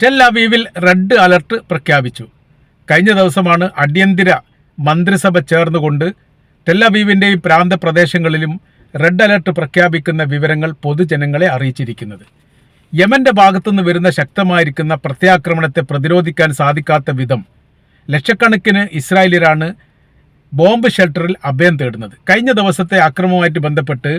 Tell അവീവിൽ red alert പ്രഖ്യാപിച്ചു. കഴിഞ്ഞ ദിവസമാണ് അടിയന്തര മന്ത്രിസഭ ചേർന്നുകൊണ്ട് ടെൽ അവീവിൻ്റെയും പ്രാന്തപ്രദേശങ്ങളിലും റെഡ് അലർട്ട് പ്രഖ്യാപിക്കുന്ന വിവരങ്ങൾ പൊതുജനങ്ങളെ അറിയിച്ചിരിക്കുന്നത്. യമൻ്റെ ഭാഗത്തുനിന്ന് വരുന്ന ശക്തമായിരിക്കുന്ന പ്രത്യാക്രമണത്തെ പ്രതിരോധിക്കാൻ സാധിക്കാത്ത വിധം ലക്ഷക്കണക്കിന് ഇസ്രായേലിയരാണ് ബോംബ് ഷെൽട്ടറിൽ അഭയം തേടുന്നത്. കഴിഞ്ഞ ദിവസത്തെ ആക്രമണവുമായിട്ട് ബന്ധപ്പെട്ട്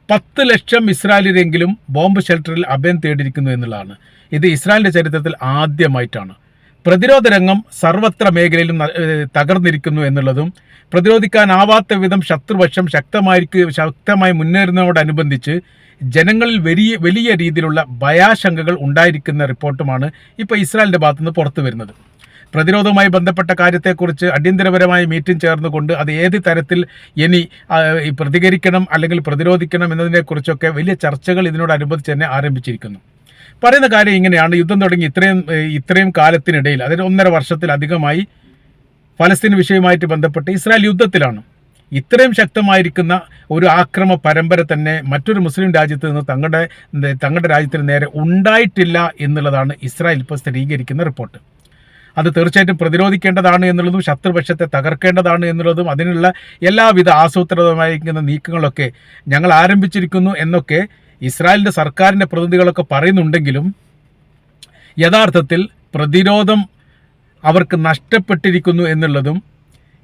10 ലക്ഷം ഇസ്രായേലിയരെങ്കിലും ബോംബ് ഷെൽട്ടറിൽ അഭയം തേടിയിരിക്കുന്നു എന്നുള്ളതാണ്. ഇത് ഇസ്രായേലിൻ്റെ ചരിത്രത്തിൽ ആദ്യമായിട്ടാണ്. പ്രതിരോധ രംഗം സർവത്ര മേഖലയിലും തകർന്നിരിക്കുന്നു എന്നുള്ളതും പ്രതിരോധിക്കാനാവാത്ത വിധം ശത്രുപക്ഷം ശക്തമായി മുന്നേറുന്നതോടനുബന്ധിച്ച് ജനങ്ങളിൽ വലിയ രീതിയിലുള്ള ഭയാശങ്കകൾ ഉണ്ടായിരിക്കുന്ന റിപ്പോർട്ടുമാണ് ഇപ്പോൾ ഇസ്രായേലിൻ്റെ ഭാഗത്തുനിന്ന് പുറത്തു വരുന്നത്. പ്രതിരോധവുമായി ബന്ധപ്പെട്ട കാര്യത്തെക്കുറിച്ച് അടിയന്തരപരമായി മീറ്റിംഗ് ചേർന്നുകൊണ്ട് അത് ഏത് തരത്തിൽ ഇനി പ്രതികരിക്കണം അല്ലെങ്കിൽ പ്രതിരോധിക്കണം എന്നതിനെക്കുറിച്ചൊക്കെ വലിയ ചർച്ചകൾ ഇതിനോടനുബന്ധിച്ച് തന്നെ ആരംഭിച്ചിരിക്കുന്നു. പറയുന്ന കാര്യം ഇങ്ങനെയാണ്: യുദ്ധം തുടങ്ങി ഇത്രയും കാലത്തിനിടയിൽ, അതായത് 1.5 വർഷത്തിലധികമായി ഫലസ്തീൻ വിഷയവുമായിട്ട് ബന്ധപ്പെട്ട് ഇസ്രായേൽ യുദ്ധത്തിലാണ്. ഇത്രയും ശക്തമായിരിക്കുന്ന ഒരു ആക്രമ പരമ്പര തന്നെ മറ്റൊരു മുസ്ലിം രാജ്യത്ത് നിന്ന് തങ്ങളുടെ രാജ്യത്തിന് നേരെ ഉണ്ടായിട്ടില്ല എന്നുള്ളതാണ് ഇസ്രായേൽ ഇപ്പോൾ സ്ഥിരീകരിക്കുന്ന റിപ്പോർട്ട്. അത് തീർച്ചയായിട്ടും പ്രതിരോധിക്കേണ്ടതാണ് എന്നുള്ളതും ശത്രുപക്ഷത്തെ തകർക്കേണ്ടതാണ് എന്നുള്ളതും അതിനുള്ള എല്ലാവിധ ആസൂത്രിതമായിരിക്കുന്ന നീക്കങ്ങളൊക്കെ ഞങ്ങൾ ആരംഭിച്ചിരിക്കുന്നു എന്നൊക്കെ ഇസ്രായേലിൻ്റെ സർക്കാരിൻ്റെ പ്രതിനിധികളൊക്കെ പറയുന്നുണ്ടെങ്കിലും യഥാർത്ഥത്തിൽ പ്രതിരോധം അവർക്ക് നഷ്ടപ്പെട്ടിരിക്കുന്നു എന്നുള്ളതും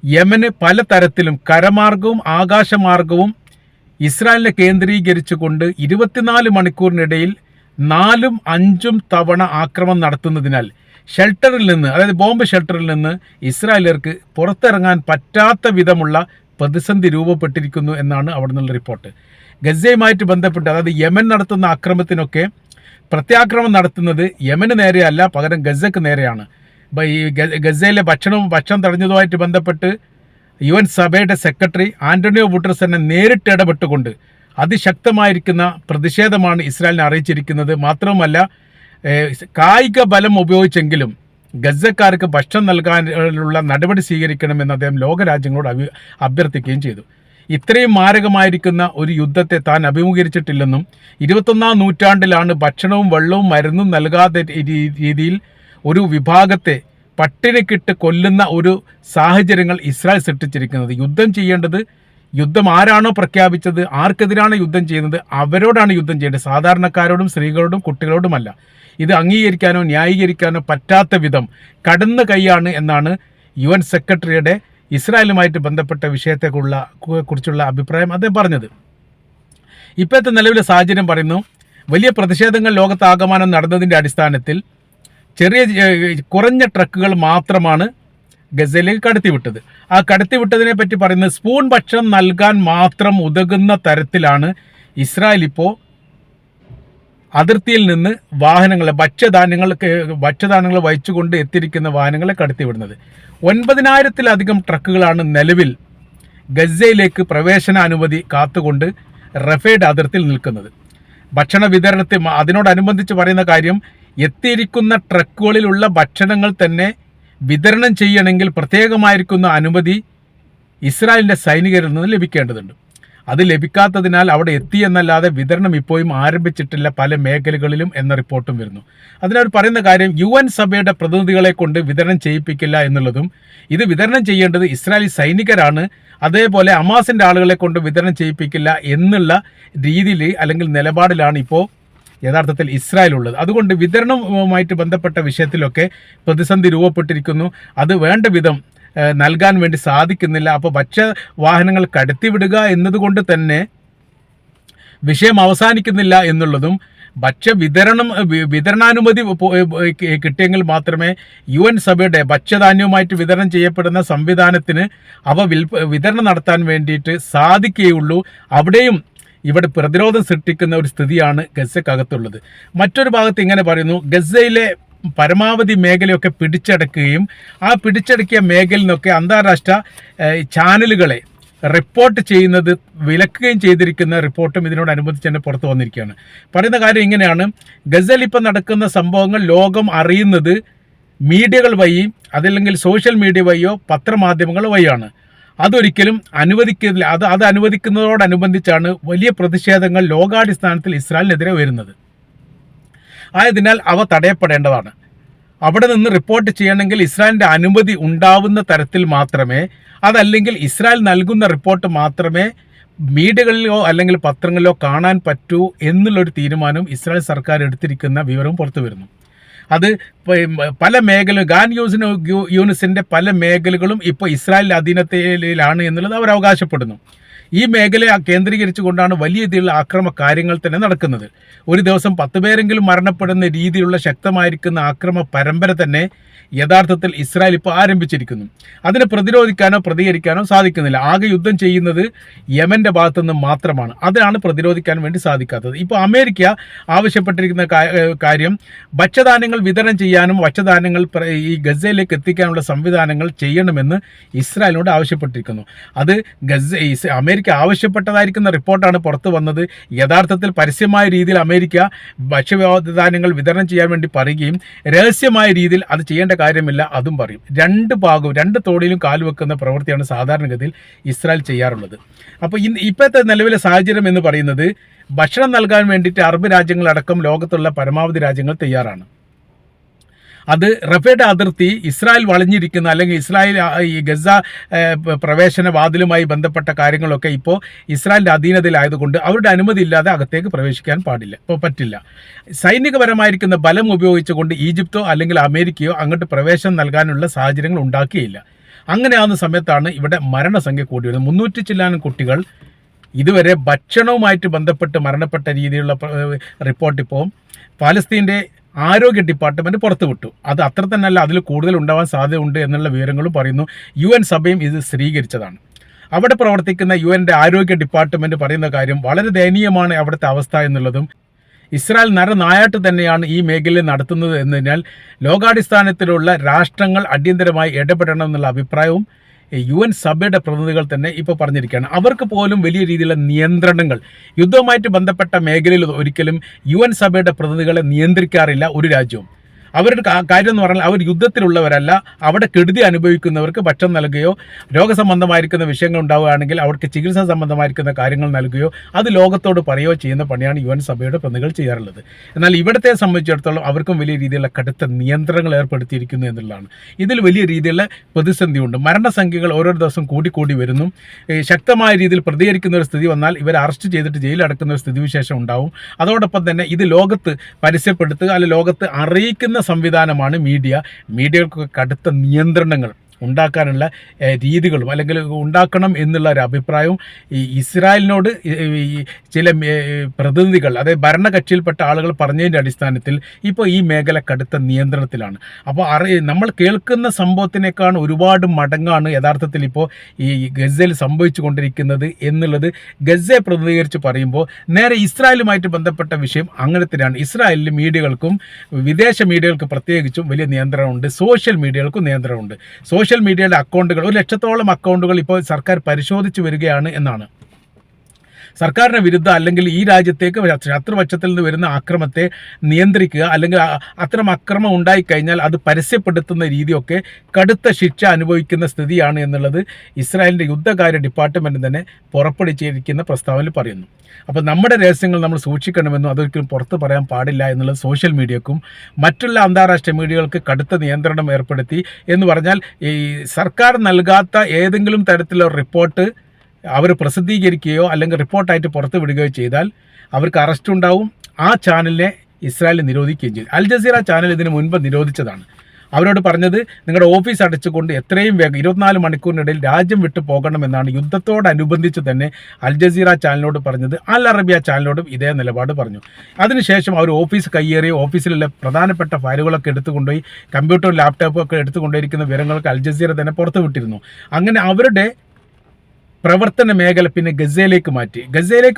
യമന് പലതരത്തിലും കരമാർഗവും ആകാശമാർഗവും ഇസ്രായേലിനെ കേന്ദ്രീകരിച്ചുകൊണ്ട് 24 മണിക്കൂറിനിടയിൽ 4-5 തവണ ആക്രമണം നടത്തുന്നതിനാൽ ഷെൽട്ടറിൽ നിന്ന്, അതായത് ബോംബ് ഷെൽട്ടറിൽ നിന്ന് ഇസ്രായേലിയർക്ക് പുറത്തിറങ്ങാൻ പറ്റാത്ത വിധമുള്ള പ്രതിസന്ധി രൂപപ്പെട്ടിരിക്കുന്നു എന്നാണ് അവിടെ നിന്നുള്ള റിപ്പോർട്ട്. ഗസയുമായിട്ട് ബന്ധപ്പെട്ട്, അതായത് യമൻ നടത്തുന്ന ആക്രമണത്തിനൊക്കെ പ്രത്യാക്രമണം നടത്തുന്നത് യമന് നേരെയല്ല, പകരം ഗസക്ക് നേരെയാണ്. ഈ ഗസയിലെ ഭക്ഷണം തടഞ്ഞതുമായിട്ട് ബന്ധപ്പെട്ട് UN സഭയുടെ സെക്രട്ടറി ആന്റണിയോ ഗുട്ടറസ് തന്നെ നേരിട്ട് ഇടപെട്ടുകൊണ്ട് അതിശക്തമായിരിക്കുന്ന പ്രതിഷേധമാണ് ഇസ്രായേലിനെ അറിയിച്ചിരിക്കുന്നത്. മാത്രവുമല്ല, കായിക ബലം ഉപയോഗിച്ചെങ്കിലും ഗസക്കാർക്ക് ഭക്ഷണം നൽകാനുള്ള നടപടി സ്വീകരിക്കണമെന്ന് അദ്ദേഹം ലോകരാജ്യങ്ങളോട് അഭ്യർത്ഥിക്കുകയും ചെയ്തു. ഇത്രയും മാരകമായിരിക്കുന്ന ഒരു യുദ്ധത്തെ താൻ അഭിമുഖീകരിച്ചിട്ടില്ലെന്നും 21-ാം നൂറ്റാണ്ടിലാണ് ഭക്ഷണവും വെള്ളവും മരുന്നും നൽകാത്ത രീതിയിൽ ഒരു വിഭാഗത്തെ പട്ടിണിക്കിട്ട് കൊല്ലുന്ന ഒരു സാഹചര്യങ്ങൾ ഇസ്രായേൽ സൃഷ്ടിച്ചിരിക്കുന്നത്. യുദ്ധം ചെയ്യേണ്ടത്, യുദ്ധം ആരാണോ പ്രഖ്യാപിച്ചത്, ആർക്കെതിരാണ് യുദ്ധം ചെയ്യുന്നത്, അവരോടാണ് യുദ്ധം ചെയ്യേണ്ടത്, സാധാരണക്കാരോടും സ്ത്രീകളോടും കുട്ടികളോടുമല്ല. ഇത് അംഗീകരിക്കാനോ ന്യായീകരിക്കാനോ പറ്റാത്ത വിധം കടന്നു കൈയാണ് എന്നാണ് UN സെക്രട്ടറിയുടെ ഇസ്രായേലുമായിട്ട് ബന്ധപ്പെട്ട വിഷയത്തെക്കുറിച്ചുള്ള അഭിപ്രായം അദ്ദേഹം പറഞ്ഞത്. ഇപ്പോഴത്തെ നിലവിലെ സാഹചര്യം പറയുന്നു, വലിയ പ്രതിഷേധങ്ങൾ ലോകത്താകമാനം നടന്നതിൻ്റെ അടിസ്ഥാനത്തിൽ കുറഞ്ഞ ട്രക്കുകൾ മാത്രമാണ് ഗസയിലേക്ക് കടത്തിവിട്ടത്. ആ കടത്തിവിട്ടതിനെ പറ്റി പറയുന്നത് സ്പൂൺ ഭക്ഷണം നൽകാൻ മാത്രം ഉതകുന്ന തരത്തിലാണ് ഇസ്രായേൽ ഇപ്പോൾ അതിർത്തിയിൽ നിന്ന് വാഹനങ്ങളെ ഭക്ഷ്യധാന്യങ്ങൾ വഹിച്ചുകൊണ്ട് എത്തിയിരിക്കുന്ന വാഹനങ്ങളെ കടത്തിവിടുന്നത്. 9,000-ത്തിലധികം ട്രക്കുകളാണ് നിലവിൽ ഗസയിലേക്ക് പ്രവേശന അനുമതി കാത്തുകൊണ്ട് റഫേഡ് അതിർത്തിയിൽ നിൽക്കുന്നത്. ഭക്ഷണ വിതരണത്തിൽ അതിനോടനുബന്ധിച്ച് പറയുന്ന കാര്യം, എത്തിയിരിക്കുന്ന ട്രക്കുകളിലുള്ള ഭക്ഷണങ്ങൾ തന്നെ വിതരണം ചെയ്യണമെങ്കിൽ പ്രത്യേകമായിരിക്കുന്ന അനുമതി ഇസ്രായേലിൻ്റെ സൈനികരിൽ നിന്ന് ലഭിക്കേണ്ടതുണ്ട്. അത് ലഭിക്കാത്തതിനാൽ അവിടെ എത്തിയെന്നല്ലാതെ വിതരണം ഇപ്പോഴും ആരംഭിച്ചിട്ടില്ല പല മേഖലകളിലും എന്ന റിപ്പോർട്ടും വരുന്നു. അതിനവർ പറയുന്ന കാര്യം, UN സഭയുടെ പ്രതിനിധികളെ കൊണ്ട് വിതരണം ചെയ്യിപ്പിക്കില്ല എന്നുള്ളതും, ഇത് വിതരണം ചെയ്യേണ്ടത് ഇസ്രായേലി സൈനികരാണ്, അതേപോലെ ഹമാസിൻ്റെ ആളുകളെ കൊണ്ട് വിതരണം ചെയ്യിപ്പിക്കില്ല എന്നുള്ള രീതിയിൽ അല്ലെങ്കിൽ നിലപാടിലാണ് ഇപ്പോൾ യഥാർത്ഥത്തിൽ ഇസ്രായേൽ ഉള്ളത്. അതുകൊണ്ട് വിതരണവുമായിട്ട് ബന്ധപ്പെട്ട വിഷയത്തിലൊക്കെ പ്രതിസന്ധി രൂപപ്പെട്ടിരിക്കുന്നു. അത് വേണ്ട വിധം നൽകാൻ വേണ്ടി സാധിക്കുന്നില്ല. അപ്പോൾ ഭക്ഷ്യവാഹനങ്ങൾ കടത്തിവിടുക എന്നതുകൊണ്ട് തന്നെ വിഷയം അവസാനിക്കുന്നില്ല എന്നുള്ളതും, വിതരണാനുമതി കിട്ടിയെങ്കിൽ മാത്രമേ UN സഭയുടെ ഭക്ഷ്യധാന്യവുമായിട്ട് വിതരണം ചെയ്യപ്പെടുന്ന സംവിധാനത്തിന് വിതരണം നടത്താൻ വേണ്ടിയിട്ട് സാധിക്കുകയുള്ളൂ. അവിടെയും ഇവിടെ പ്രതിരോധം സൃഷ്ടിക്കുന്ന ഒരു സ്ഥിതിയാണ് ഗസക്കകത്തുള്ളത്. മറ്റൊരു ഭാഗത്ത് ഇങ്ങനെ പറയുന്നു, ഗസയിലെ പരമാവധി മേഖലയൊക്കെ പിടിച്ചടക്കുകയും ആ പിടിച്ചടക്കിയ മേഖലയിൽ നിന്നൊക്കെ അന്താരാഷ്ട്ര ചാനലുകളെ റിപ്പോർട്ട് ചെയ്യുന്നത് വിലക്കുകയും ചെയ്തിരിക്കുന്ന റിപ്പോർട്ടും ഇതിനോടനുബന്ധിച്ച് തന്നെ പുറത്തു വന്നിരിക്കുകയാണ്. പറയുന്ന കാര്യം ഇങ്ങനെയാണ്: ഗസയിൽ ഇപ്പം നടക്കുന്ന സംഭവങ്ങൾ ലോകം അറിയുന്നത് മീഡിയകൾ വഴി, അതല്ലെങ്കിൽ സോഷ്യൽ മീഡിയ വഴിയോ പത്രമാധ്യമങ്ങൾ വഴിയാണ്. അതൊരിക്കലും അനുവദിക്കില്ല. അത് അനുവദിക്കുന്നതോടനുബന്ധിച്ചാണ് വലിയ പ്രതിഷേധങ്ങൾ ലോകാടിസ്ഥാനത്തിൽ ഇസ്രായേലിനെതിരെ വരുന്നത്. ആയതിനാൽ അവ തടയപ്പെടേണ്ടതാണ്. അവിടെ നിന്ന് റിപ്പോർട്ട് ചെയ്യണമെങ്കിൽ ഇസ്രായേലിൻ്റെ അനുമതി ഉണ്ടാവുന്ന തരത്തിൽ മാത്രമേ, അതല്ലെങ്കിൽ ഇസ്രായേൽ നൽകുന്ന റിപ്പോർട്ട് മാത്രമേ മീഡിയകളിലോ അല്ലെങ്കിൽ പത്രങ്ങളിലോ കാണാൻ പറ്റൂ എന്നുള്ളൊരു തീരുമാനം ഇസ്രായേൽ സർക്കാർ എടുത്തിരിക്കുന്ന വിവരവും പുറത്തു വരുന്നു. അത് പല മേഖല ഗാൻ യൂനിസിൻ്റെ പല മേഖലകളും ഇപ്പോൾ ഇസ്രായേൽ അധീനതയിലാണ് എന്നുള്ളത് അവർ അവകാശപ്പെടുന്നു. ഈ മേഖലയെ കേന്ദ്രീകരിച്ചുകൊണ്ടാണ് വലിയ രീതിയിലുള്ള ആക്രമ കാര്യങ്ങൾ തന്നെ നടക്കുന്നത്. ഒരു ദിവസം 10 പേരെങ്കിലും മരണപ്പെടുന്ന രീതിയിലുള്ള ശക്തമായിരിക്കുന്ന ആക്രമ പരമ്പര തന്നെ യഥാർത്ഥത്തിൽ ഇസ്രായേൽ ഇപ്പോൾ ആരംഭിച്ചിരിക്കുന്നു. അതിനെ പ്രതിരോധിക്കാനോ പ്രതികരിക്കാനോ സാധിക്കുന്നില്ല. ആകെ യുദ്ധം ചെയ്യുന്നത് യമൻ്റെ ഭാഗത്തുനിന്ന് മാത്രമാണ്. അതാണ് പ്രതിരോധിക്കാൻ വേണ്ടി സാധിക്കാത്തത്. ഇപ്പോൾ അമേരിക്ക ആവശ്യപ്പെട്ടിരിക്കുന്ന കാര്യം ഭക്ഷ്യധാന്യങ്ങൾ വിതരണം ചെയ്യാനും ഭക്ഷ്യധാന്യങ്ങൾ ഈ ഗസയിലേക്ക് എത്തിക്കാനുള്ള സംവിധാനങ്ങൾ ചെയ്യണമെന്ന് ഇസ്രായേലിനോട് ആവശ്യപ്പെട്ടിരിക്കുന്നു. അത് അമേരിക്ക ആവശ്യപ്പെട്ടതായിരിക്കുന്ന റിപ്പോർട്ടാണ് പുറത്തു വന്നത്. യഥാർത്ഥത്തിൽ പരസ്യമായ രീതിയിൽ അമേരിക്ക ഭക്ഷ്യധാന്യങ്ങൾ വിതരണം ചെയ്യാൻ വേണ്ടി പറയുകയും രഹസ്യമായ രീതിയിൽ അത് ചെയ്യേണ്ട കാര്യമില്ല അതും പറയും. രണ്ട് തോടിലും കാലുവെക്കുന്ന പ്രവൃത്തിയാണ് സാധാരണഗതിയിൽ ഇസ്രായേൽ ചെയ്യാറുള്ളത്. അപ്പോൾ ഇപ്പോഴത്തെ നിലവിലെ സാഹചര്യം എന്ന് പറയുന്നത് ഭക്ഷണം നൽകാൻ വേണ്ടിയിട്ട് അറബ് രാജ്യങ്ങളടക്കം ലോകത്തുള്ള പരമാവധി രാജ്യങ്ങൾ തയ്യാറാണ്. അത് റഫേഡ് അതിർത്തി ഇസ്രായേൽ വളഞ്ഞിരിക്കുന്ന അല്ലെങ്കിൽ ഇസ്രായേൽ ഈ ഗസ പ്രവേശന വാതിലുമായി ബന്ധപ്പെട്ട കാര്യങ്ങളൊക്കെ ഇപ്പോൾ ഇസ്രായേലിൻ്റെ അധീനതയിലായതുകൊണ്ട് അവരുടെ അനുമതി ഇല്ലാതെ അകത്തേക്ക് പ്രവേശിക്കാൻ പറ്റില്ല. സൈനികപരമായിരിക്കുന്ന ബലം ഉപയോഗിച്ചുകൊണ്ട് ഈജിപ്തോ അല്ലെങ്കിൽ അമേരിക്കയോ അങ്ങോട്ട് പ്രവേശനം നൽകാനുള്ള സാഹചര്യങ്ങൾ ഉണ്ടാക്കിയില്ല. അങ്ങനെയാവുന്ന സമയത്താണ് ഇവിടെ മരണസംഖ്യ കൂടി വരുന്നത്. 300 ചില്ലാനും കുട്ടികൾ ഇതുവരെ ഭക്ഷണവുമായിട്ട് ബന്ധപ്പെട്ട് മരണപ്പെട്ട രീതിയിലുള്ള റിപ്പോർട്ട് ഇപ്പോൾ പാലസ്തീൻ്റെ ആരോഗ്യ ഡിപ്പാർട്ട്മെൻറ്റ് പുറത്തുവിട്ടു. അത് അത്ര തന്നെയല്ല, അതിൽ കൂടുതൽ ഉണ്ടാവാൻ സാധ്യതയുണ്ട് എന്നുള്ള വിവരങ്ങളും പറയുന്നു. UN സഭയും ഇത് സ്ഥിരീകരിച്ചതാണ്. അവിടെ പ്രവർത്തിക്കുന്ന UNൻ്റെ ആരോഗ്യ ഡിപ്പാർട്ട്മെൻറ്റ് പറയുന്ന കാര്യം വളരെ ദയനീയമാണ് അവിടുത്തെ അവസ്ഥ എന്നുള്ളതും ഇസ്രായേൽ നരനായാട്ട് തന്നെയാണ് ഈ മേഖലയിൽ നടത്തുന്നത് എന്നതിനാൽ ലോകാടിസ്ഥാനത്തിലുള്ള രാഷ്ട്രങ്ങൾ അടിയന്തരമായി ഇടപെടണം എന്നുള്ള അഭിപ്രായവും UN സഭയുടെ പ്രതിനിധികൾ തന്നെ ഇപ്പോൾ പറഞ്ഞിരിക്കുകയാണ്. അവർക്ക് പോലും വലിയ രീതിയിലുള്ള നിയന്ത്രണങ്ങൾ യുദ്ധവുമായിട്ട് ബന്ധപ്പെട്ട മേഖലയിൽ ഒരിക്കലും UN സഭയുടെ പ്രതിനിധികളെ നിയന്ത്രിക്കാറില്ല ഒരു രാജ്യവും. അവരുടെ കാര്യം എന്ന് പറഞ്ഞാൽ അവർ യുദ്ധത്തിലുള്ളവരല്ല, അവിടെ കെടുതി അനുഭവിക്കുന്നവർക്ക് ഭക്ഷണം നൽകുകയോ രോഗസംബന്ധമായിരിക്കുന്ന വിഷയങ്ങൾ ഉണ്ടാവുകയാണെങ്കിൽ അവർക്ക് ചികിത്സാ സംബന്ധമായിരിക്കുന്ന കാര്യങ്ങൾ നൽകുകയോ അത് ലോകത്തോട് പറയുകയോ ചെയ്യുന്ന പണിയാണ് UN സഭയുടെ പ്രതിനിധികൾ ചെയ്യാറുള്ളത്. എന്നാൽ ഇവിടത്തെ സംബന്ധിച്ചിടത്തോളം അവർക്കും വലിയ രീതിയിലുള്ള കടുത്ത നിയന്ത്രണങ്ങൾ ഏർപ്പെടുത്തിയിരിക്കുന്നു എന്നുള്ളതാണ്. ഇതിൽ വലിയ രീതിയിലുള്ള പ്രതിസന്ധിയുണ്ട്. മരണസംഖ്യകൾ ഓരോ ദിവസം കൂടി വരുന്നു. ശക്തമായ രീതിയിൽ പ്രതികരിക്കുന്ന ഒരു സ്ഥിതി വന്നാൽ ഇവരെ അറസ്റ്റ് ചെയ്തിട്ട് ജയിലടക്കുന്ന ഒരു സ്ഥിതിവിശേഷം ഉണ്ടാവും. അതോടൊപ്പം തന്നെ ഇത് ലോകത്ത് പരസ്യപ്പെടുത്തുക അല്ലെങ്കിൽ ലോകത്ത് അറിയിക്കുന്ന സംവിധാനമാണ് മീഡിയകൾക്ക് കടുത്ത നിയന്ത്രണങ്ങൾ ഉണ്ടാക്കാനുള്ള രീതികളും അല്ലെങ്കിൽ ഉണ്ടാക്കണം എന്നുള്ള ഒരു അഭിപ്രായവും ഈ ഇസ്രായേലിനോട് ചില പ്രതിനിധികൾ അതായത് ഭരണകക്ഷിയിൽപ്പെട്ട ആളുകൾ പറഞ്ഞതിൻ്റെ അടിസ്ഥാനത്തിൽ ഇപ്പോൾ ഈ മേഖല കടുത്ത നിയന്ത്രണത്തിലാണ്. അപ്പോൾ നമ്മൾ കേൾക്കുന്ന സംഭവത്തിനേക്കാൾ ഒരുപാട് മടങ്ങാണ് യഥാർത്ഥത്തിൽ ഇപ്പോൾ ഈ ഗസയിൽ സംഭവിച്ചു കൊണ്ടിരിക്കുന്നത് എന്നുള്ളത് ഗസയെ പ്രതിനിധീകരിച്ച് പറയുമ്പോൾ നേരെ ഇസ്രായേലുമായിട്ട് ബന്ധപ്പെട്ട വിഷയം അങ്ങനെ തന്നെയാണ്. ഇസ്രായേലിൽ മീഡിയകൾക്കും വിദേശ മീഡിയകൾക്ക് പ്രത്യേകിച്ചും വലിയ നിയന്ത്രണമുണ്ട്, സോഷ്യൽ മീഡിയകൾക്കും നിയന്ത്രണമുണ്ട്. സോഷ്യൽ മീഡിയയുടെ അക്കൗണ്ടുകൾ 100,000 അക്കൗണ്ടുകൾ ഇപ്പോൾ സർക്കാർ പരിശോധിച്ച് വരികയാണ് എന്നാണ്. സർക്കാരിന് വിരുദ്ധ അല്ലെങ്കിൽ ഈ രാജ്യത്തേക്ക് ശത്രുപക്ഷത്തിൽ നിന്ന് വരുന്ന ആക്രമത്തെ നിയന്ത്രിക്കുക അല്ലെങ്കിൽ അത്തരം അക്രമം ഉണ്ടായിക്കഴിഞ്ഞാൽ അത് പരസ്യപ്പെടുത്തുന്ന രീതിയൊക്കെ കടുത്ത ശിക്ഷ അനുഭവിക്കുന്ന സ്ഥിതിയാണ് എന്നുള്ളത് ഇസ്രായേലിൻ്റെ യുദ്ധകാര്യ ഡിപ്പാർട്ട്മെൻറ്റ് തന്നെ പുറപ്പെടുവിച്ചിരിക്കുന്ന പ്രസ്താവനയിൽ പറയുന്നു. അപ്പോൾ നമ്മുടെ രഹസ്യങ്ങൾ നമ്മൾ സൂക്ഷിക്കണമെന്നും അതൊരിക്കലും പുറത്ത് പറയാൻ പാടില്ല എന്നുള്ളത് സോഷ്യൽ മീഡിയക്കും മറ്റുള്ള അന്താരാഷ്ട്ര മീഡിയകൾക്ക് കടുത്ത നിയന്ത്രണം ഏർപ്പെടുത്തി എന്ന് പറഞ്ഞാൽ ഈ സർക്കാർ നൽകാത്ത ഏതെങ്കിലും തരത്തിലുള്ള റിപ്പോർട്ട് അവർ പ്രസിദ്ധീകരിക്കുകയോ അല്ലെങ്കിൽ റിപ്പോർട്ടായിട്ട് പുറത്ത് വിടുകയോ ചെയ്താൽ അവർക്ക് അറസ്റ്റ് ഉണ്ടാവും. ആ ചാനലിനെ ഇസ്രായേൽ നിരോധിക്കുകയും ചെയ്തു. അൽ ജസീറ ചാനൽ ഇതിന് മുൻപ് നിരോധിച്ചതാണ്. അവരോട് പറഞ്ഞത് നിങ്ങളുടെ ഓഫീസ് അടച്ചുകൊണ്ട് എത്രയും വേഗം 24 മണിക്കൂറിനിടയിൽ രാജ്യം വിട്ടു പോകണമെന്നാണ് യുദ്ധത്തോടനുബന്ധിച്ച് തന്നെ അൽ ജസീറ ചാനലിനോട് പറഞ്ഞത്. അൽ അറബിയ ചാനലിനോടും ഇതേ നിലപാട് പറഞ്ഞു. അതിനുശേഷം അവർ ഓഫീസ് കയ്യേറി ഓഫീസിലുള്ള പ്രധാനപ്പെട്ട ഫയലുകളൊക്കെ എടുത്തുകൊണ്ടുപോയി കമ്പ്യൂട്ടർ ലാപ്ടോപ്പൊക്കെ എടുത്തുകൊണ്ടിരിക്കുന്ന വിവരങ്ങൾക്ക് അൽ ജസീറ തന്നെ പുറത്തു വിട്ടിരുന്നു. അങ്ങനെ അവരുടെ പ്രവർത്തന മേഖല പിന്നെ ഗസയിലേക്ക്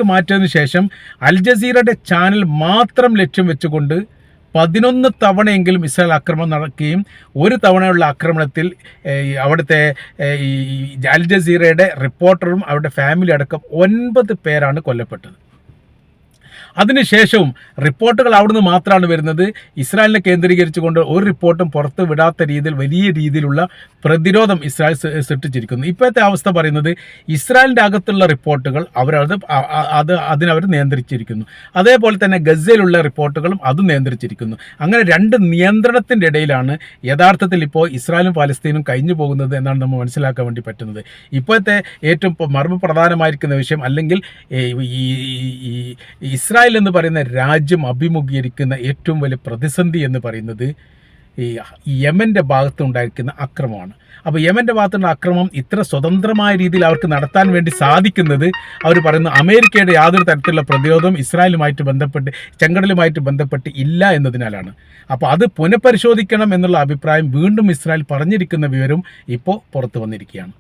മാറ്റിയതിനു ശേഷം അൽ ജസീറയുടെ ചാനൽ മാത്രം ലക്ഷ്യം വെച്ചുകൊണ്ട് 11 തവണയെങ്കിലും ഇസ്രായേൽ ആക്രമണം നടക്കുകയും ഒരു തവണയുള്ള ആക്രമണത്തിൽ അവിടുത്തെ ഈ അൽ ജസീറയുടെ റിപ്പോർട്ടറും അവരുടെ ഫാമിലി അടക്കം 9 പേരാണ് കൊല്ലപ്പെട്ടത്. അതിനുശേഷവും റിപ്പോർട്ടുകൾ അവിടുന്ന് മാത്രമാണ് വരുന്നത്. ഇസ്രായേലിനെ കേന്ദ്രീകരിച്ചുകൊണ്ട് ഒരു റിപ്പോർട്ടും പുറത്ത് വിടാത്ത രീതിയിൽ വലിയ രീതിയിലുള്ള പ്രതിരോധം ഇസ്രായേൽ സൃഷ്ടിച്ചിരിക്കുന്നു. ഇപ്പോഴത്തെ അവസ്ഥ പറയുന്നത് ഇസ്രായേലിൻ്റെ അകത്തുള്ള റിപ്പോർട്ടുകൾ അതിനവർ നിയന്ത്രിച്ചിരിക്കുന്നു. അതേപോലെ തന്നെ ഗസയിലുള്ള റിപ്പോർട്ടുകളും അതും നിയന്ത്രിച്ചിരിക്കുന്നു. അങ്ങനെ രണ്ട് നിയന്ത്രണത്തിൻ്റെ ഇടയിലാണ് യഥാർത്ഥത്തിൽ ഇപ്പോൾ ഇസ്രായേലും പാലസ്തീനും കഴിഞ്ഞു പോകുന്നത് എന്നാണ് നമ്മൾ മനസ്സിലാക്കാൻ വേണ്ടി പറ്റുന്നത്. ഇപ്പോഴത്തെ ഏറ്റവും മർമ്മപ്രധാനമായിരിക്കുന്ന വിഷയം, അല്ലെങ്കിൽ ഈ ഇസ്രായേൽ എന്ന് പറയുന്ന രാജ്യം അഭിമുഖീകരിക്കുന്ന ഏറ്റവും വലിയ പ്രതിസന്ധി എന്ന് പറയുന്നത് ഈ യമൻ്റെ ഭാഗത്തുണ്ടായിരിക്കുന്ന അക്രമമാണ്. അപ്പോൾ യമൻ്റെ ഭാഗത്തുള്ള അക്രമം ഇത്ര സ്വതന്ത്രമായ രീതിയിൽ അവർക്ക് നടത്താൻ വേണ്ടി സാധിക്കുന്നത് അവർ പറയുന്നു അമേരിക്കയുടെ യാതൊരു തരത്തിലുള്ള പ്രതിരോധം ഇസ്രായേലുമായിട്ട് ബന്ധപ്പെട്ട് ചെങ്കടലുമായിട്ട് ബന്ധപ്പെട്ട് ഇല്ല എന്നതിനാലാണ്. അപ്പോൾ അത് പുനഃപരിശോധിക്കണം എന്നുള്ള അഭിപ്രായം വീണ്ടും ഇസ്രായേൽ പറഞ്ഞിരിക്കുന്ന വിവരം ഇപ്പോൾ പുറത്തു വന്നിരിക്കുകയാണ്.